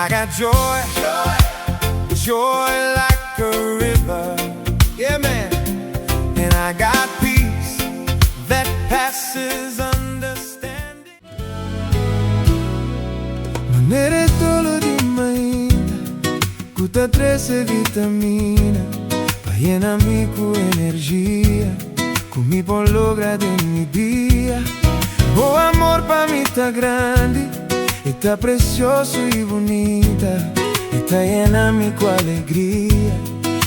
I got joy, joy like a river, yeah man. And I got peace that passes understanding. Maneretolo di mainda, cuta 13 vitamina, pahiena-me com energia, comi bom logra de mi dia. O amor pra mim tá grande, e tá precioso e bonita, e tá llena-me com alegria,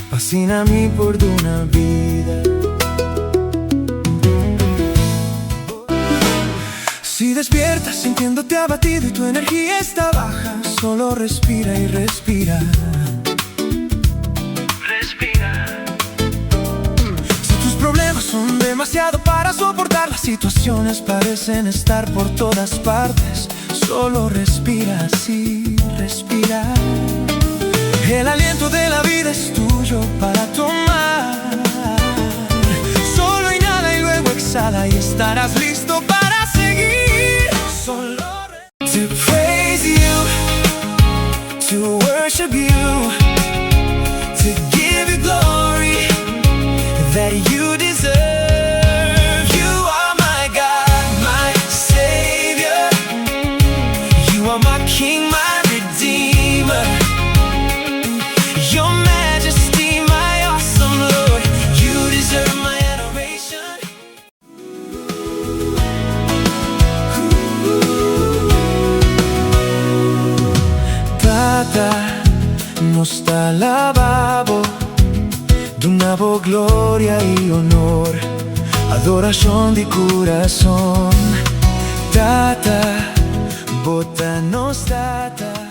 fascina-me por una vida. Si despiertas sintiéndote abatido y tu energía está baja, solo respira y respira. Si tus problemas son demasiado para soportar, las situaciones parecen estar por todas partes, solo respira, sí, respira. El aliento de la vida es tuyo para tomar. Solo inhala y luego exhala y estarás listo para seguir. Solo to praise you, to worship you, to give you glory that you deserve. You are my God, my Savior. You are my King, my Redeemer. Your Majesty, my awesome Lord. You deserve my adoration. Tata, nos te alabamos, donamos gloria y honor, adoración de corazón. Tata, bota-nos, Tata.